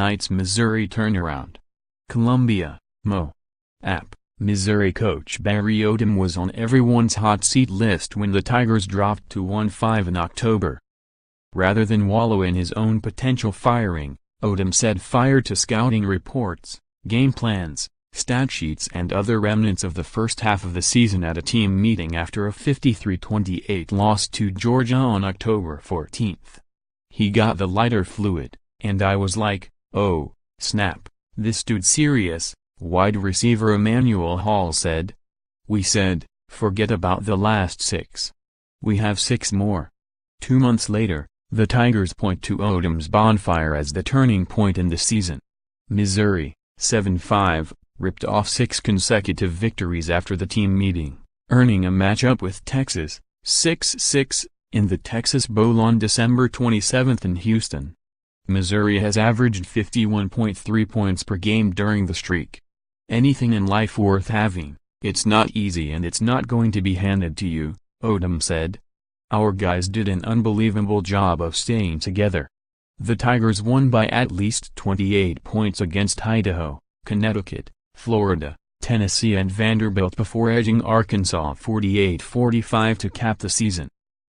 night's Missouri turnaround. Columbia, Mo. App. Missouri coach Barry Odom was on everyone's hot seat list when the Tigers dropped to 1-5 in October. Rather than wallow in his own potential firing, Odom said fire to scouting reports, game plans, stat sheets and other remnants of the first half of the season at a team meeting after a 53-28 loss to Georgia on October 14. He got the lighter fluid, and I was like, oh, snap, this dude's serious, wide receiver Emanuel Hall said. We said, forget about the last 6. We have 6 more. 2 months later, the Tigers point to Odom's bonfire as the turning point in the season. Missouri, 7-5, ripped off 6 consecutive victories after the team meeting, earning a matchup with Texas, 6-6, in the Texas Bowl on December 27 in Houston. Missouri has averaged 51.3 points per game during the streak. Anything in life worth having, it's not easy and it's not going to be handed to you, Odom said. Our guys did an unbelievable job of staying together. The Tigers won by at least 28 points against Idaho, Connecticut, Florida, Tennessee and Vanderbilt before edging Arkansas 48-45 to cap the season.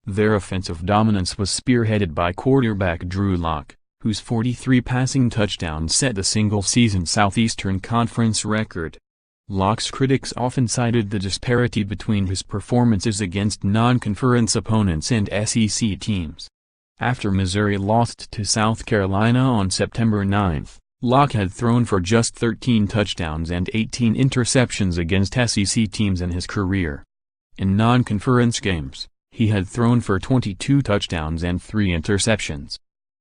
Their offensive dominance was spearheaded by quarterback Drew Lock, whose 43 passing touchdowns set the single-season Southeastern Conference record. Lock's critics often cited the disparity between his performances against non-conference opponents and SEC teams. After Missouri lost to South Carolina on September 9, Lock had thrown for just 13 touchdowns and 18 interceptions against SEC teams in his career. In non-conference games, he had thrown for 22 touchdowns and 3 interceptions.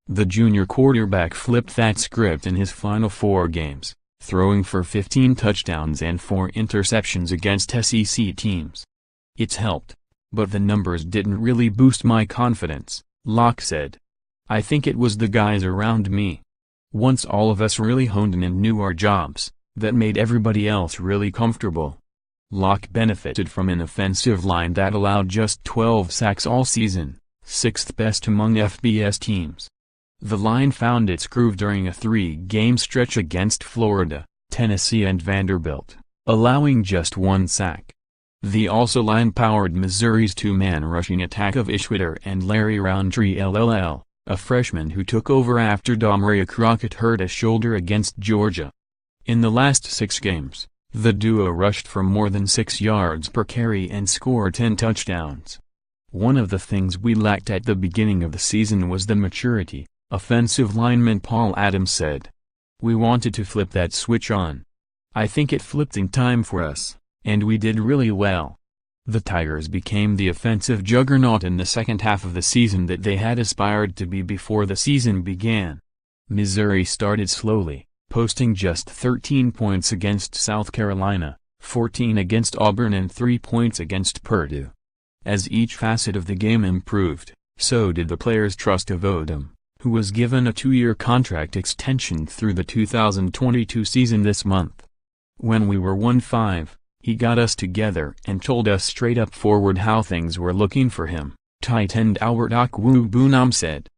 The junior quarterback flipped that script in his final 4 games, throwing for 15 touchdowns and 4 interceptions against SEC teams. It's helped, but the numbers didn't really boost my confidence, Lock said. I think it was the guys around me. Once all of us really honed in and knew our jobs, that made everybody else really comfortable. Lock benefited from an offensive line that allowed just 12 sacks all season, 6th best among FBS teams. The line found its groove during a 3-game stretch against Florida, Tennessee and Vanderbilt, allowing just 1 sack. The also line powered Missouri's 2-man rushing attack of Ishwitter and Larry Roundtree LLL, a freshman who took over after Damarea Crockett hurt a shoulder against Georgia. In the last 6 games, the duo rushed for more than 6 yards per carry and scored 10 touchdowns. One of the things we lacked at the beginning of the season was the maturity, offensive lineman Paul Adams said. We wanted to flip that switch on. I think it flipped in time for us, and we did really well. The Tigers became the offensive juggernaut in the second half of the season that they had aspired to be before the season began. Missouri started slowly, posting just 13 points against South Carolina, 14 against Auburn and 3 points against Purdue. As each facet of the game improved, so did the players' trust of Odom, who was given a 2-year contract extension through the 2022 season this month. When we were 1-5, he got us together and told us straight up forward how things were looking for him, tight end Albert Okwuegbunam said.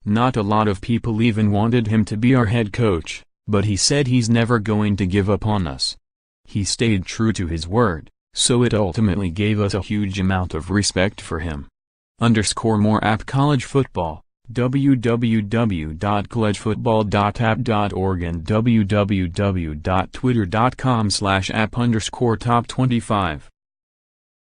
Not a lot of people even wanted him to be our head coach, but he said he's never going to give up on us. He stayed true to his word, so it ultimately gave us a huge amount of respect for him. _more app college football, www.collegefootball.app.org and www.twitter.com/app_top25